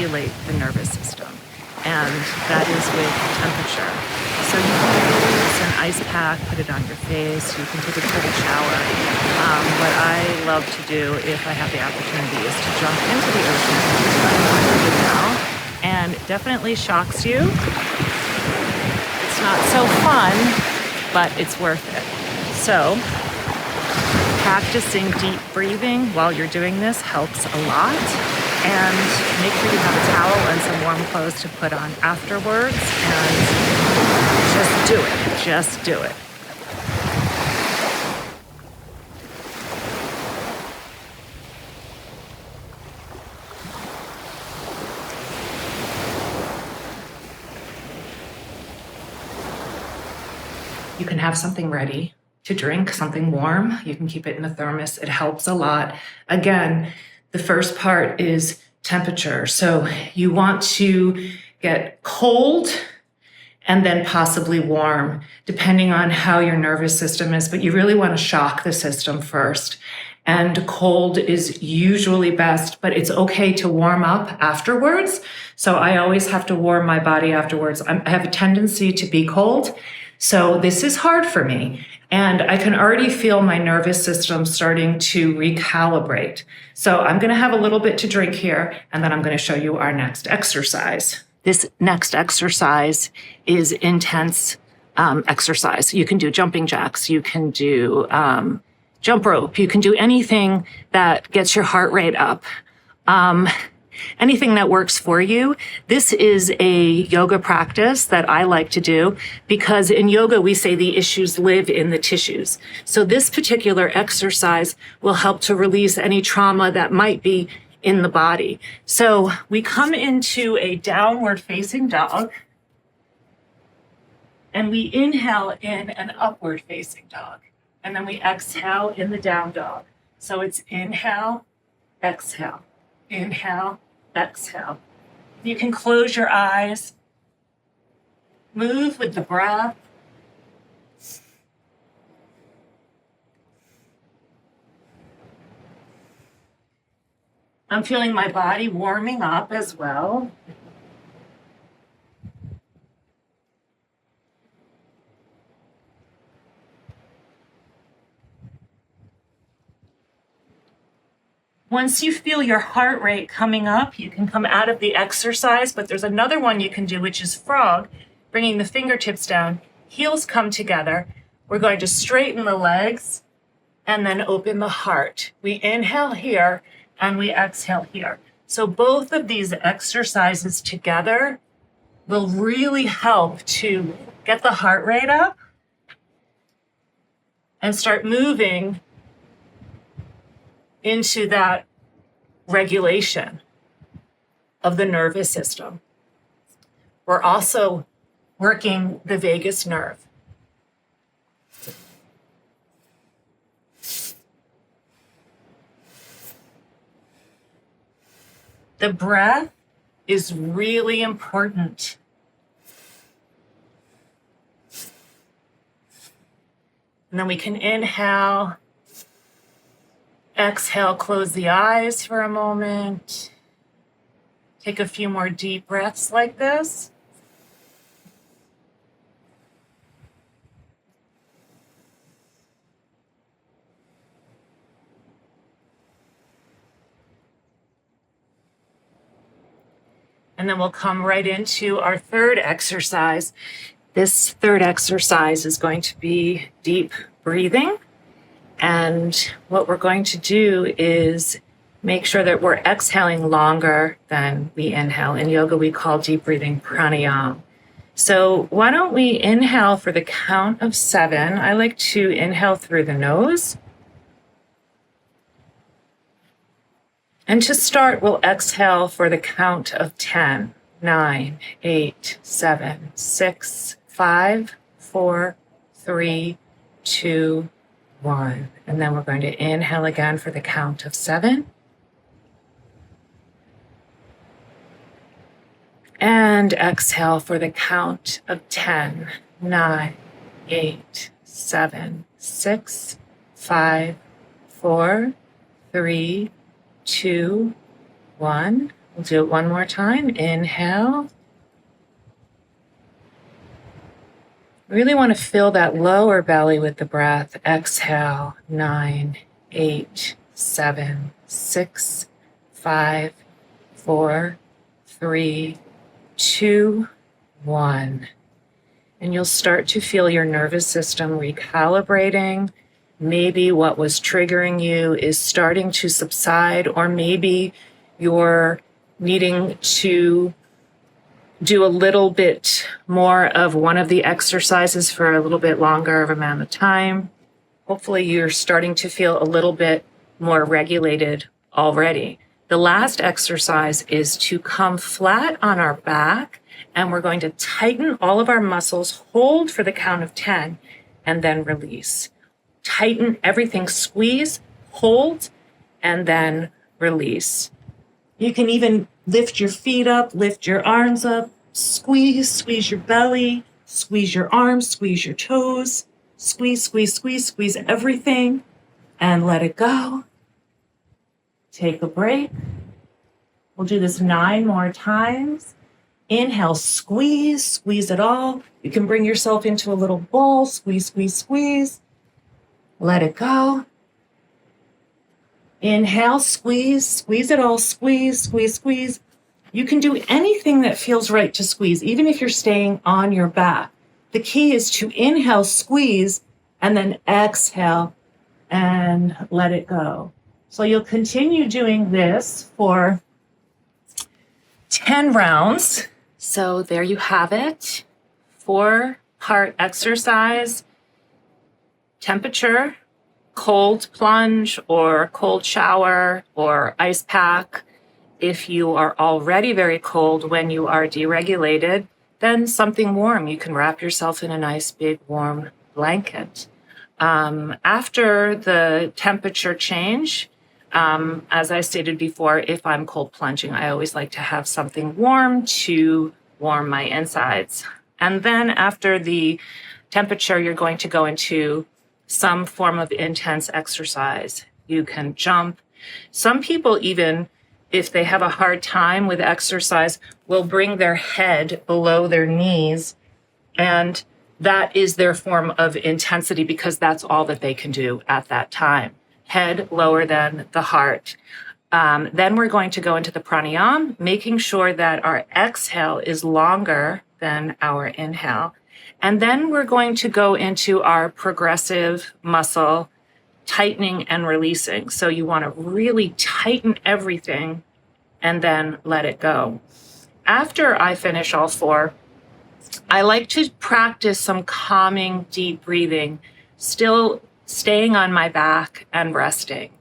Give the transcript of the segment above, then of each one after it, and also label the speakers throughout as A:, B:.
A: regulate the nervous system, and that is with temperature. So you can use an ice pack, put it on your face, you can take a cold shower. What I love to do if I have the opportunity is to jump into the ocean, which is what I'm going to do now, and it definitely shocks you. It's not so fun, but it's worth it. So practicing deep breathing while you're doing this helps a lot. And make sure you have a towel and some warm clothes to put on afterwards. And just do it. Just do it. You can have something ready to drink, something warm. You can keep it in a thermos. It helps a lot. Again, the first part is temperature. So you want to get cold and then possibly warm, depending on how your nervous system is. But you really want to shock the system first. And cold is usually best, but it's okay to warm up afterwards. So I always have to warm my body afterwards. I have a tendency to be cold. So this is hard for me. And I can already feel my nervous system starting to recalibrate. So I'm going to have a little bit to drink here, and then I'm going to show you our next exercise. This next exercise is intense exercise. You can do jumping jacks. You can do jump rope. You can do anything that gets your heart rate up. Anything that works for you. This is a yoga practice that I like to do because in yoga, we say the issues live in the tissues. So this particular exercise will help to release any trauma that might be in the body. So we come into a downward facing dog and we inhale in an upward facing dog. And then we exhale in the down dog. So it's inhale, exhale. Inhale, exhale. You can close your eyes. Move with the breath. I'm feeling my body warming up as well. Once you feel your heart rate coming up, you can come out of the exercise, but there's another one you can do, which is frog, bringing the fingertips down, heels come together. We're going to straighten the legs and then open the heart. We inhale here and we exhale here. So both of these exercises together will really help to get the heart rate up and start moving into that regulation of the nervous system. We're also working the vagus nerve. The breath is really important. And then we can inhale. Exhale, close the eyes for a moment. Take a few more deep breaths like this. And then we'll come right into our third exercise. This third exercise is going to be deep breathing. And what we're going to do is make sure that we're exhaling longer than we inhale. In yoga, we call deep breathing pranayama. So why don't we inhale for the count of 7. I like to inhale through the nose. And to start, we'll exhale for the count of 10, 9, 8, 7, 6, 5, 4, 3, 2, 1. And then we're going to inhale again for the count of 7. And exhale for the count of 10, 9, 8, 7, 6, 5, 4, 3, 2, 1. We'll do it one more time. Inhale. Really want to fill that lower belly with the breath. Exhale. 9, 8, 7, 6, 5, 4, 3, 2, 1. And you'll start to feel your nervous system recalibrating. Maybe what was triggering you is starting to subside, or maybe you're needing to do a little bit more of one of the exercises for a little bit longer of amount of time. Hopefully you're starting to feel a little bit more regulated already. The last exercise is to come flat on our back, and we're going to tighten all of our muscles, hold for the count of 10, and then release. Tighten everything, squeeze, hold, and then release. You can even lift your feet up, lift your arms up, squeeze your belly, squeeze your arms, squeeze your toes, squeeze everything, and let it go. Take a break. We'll do this 9 more times. Inhale, squeeze it all. You can bring yourself into a little ball, squeeze. Let it go. Inhale, squeeze it all, squeeze. You can do anything that feels right to squeeze, even if you're staying on your back. The key is to inhale, squeeze, and then exhale and let it go. So you'll continue doing this for 10 rounds. So there you have it. 4-part exercise, temperature, cold plunge or cold shower or ice pack. If you are already very cold when you are deregulated, then something warm. You can wrap yourself in a nice big warm blanket. After the temperature change, as I stated before, if I'm cold plunging, I always like to have something warm to warm my insides. And then after the temperature, you're going to go into some form of intense exercise. You can jump. Some people, even if they have a hard time with exercise, will bring their head below their knees, and that is their form of intensity because that's all that they can do at that time. Head lower than the heart. Then we're going to go into the pranayama, making sure that our exhale is longer than our inhale. And then we're going to go into our progressive muscle tightening and releasing. So you want to really tighten everything and then let it go. After I finish all 4, I like to practice some calming, deep breathing, still staying on my back and resting.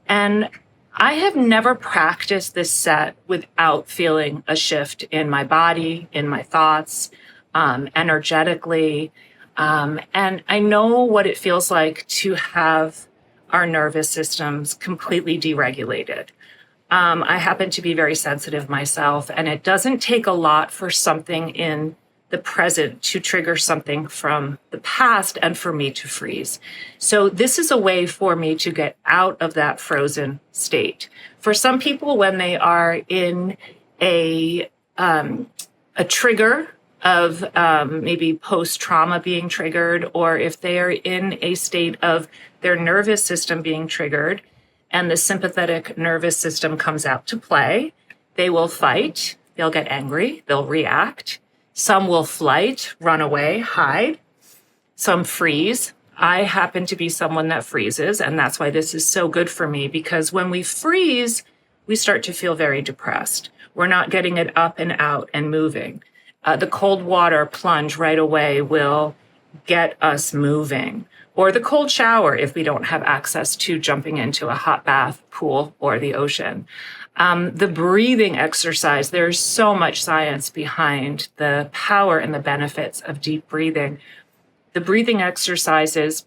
A: And I have never practiced this set without feeling a shift in my body, in my thoughts, energetically. And I know what it feels like to have our nervous systems completely deregulated. I happen to be very sensitive myself, and it doesn't take a lot for something in the present to trigger something from the past and for me to freeze. So this is a way for me to get out of that frozen state. For some people, when they are in a trigger of maybe post-trauma being triggered, or if they are in a state of their nervous system being triggered and the sympathetic nervous system comes out to play, they will fight, they'll get angry, they'll react. Some will flight, run away, hide. Some freeze. I happen to be someone that freezes, and that's why this is so good for me, because when we freeze, we start to feel very depressed. We're not getting it up and out and moving. The cold water plunge right away will get us moving. Or the cold shower if we don't have access to jumping into a hot bath, pool, or the ocean. The breathing exercise, there's so much science behind the power and the benefits of deep breathing. The breathing exercises,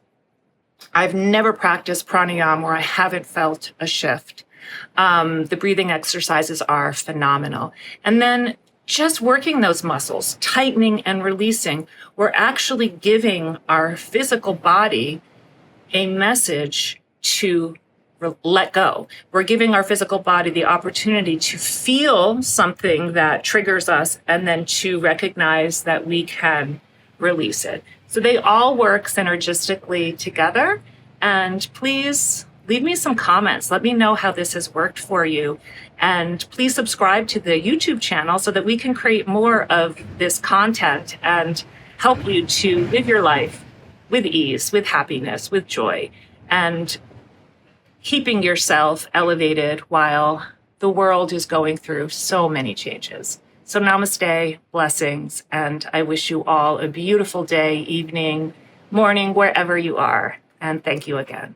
A: I've never practiced pranayama where I haven't felt a shift. The breathing exercises are phenomenal. And then just working those muscles, tightening and releasing, we're actually giving our physical body a message to let go. We're giving our physical body the opportunity to feel something that triggers us and then to recognize that we can release it. So they all work synergistically together. And please leave me some comments. Let me know how this has worked for you. And please subscribe to the YouTube channel so that we can create more of this content and help you to live your life with ease, with happiness, with joy, and keeping yourself elevated while the world is going through so many changes. So namaste, blessings, and I wish you all a beautiful day, evening, morning, wherever you are. And thank you again.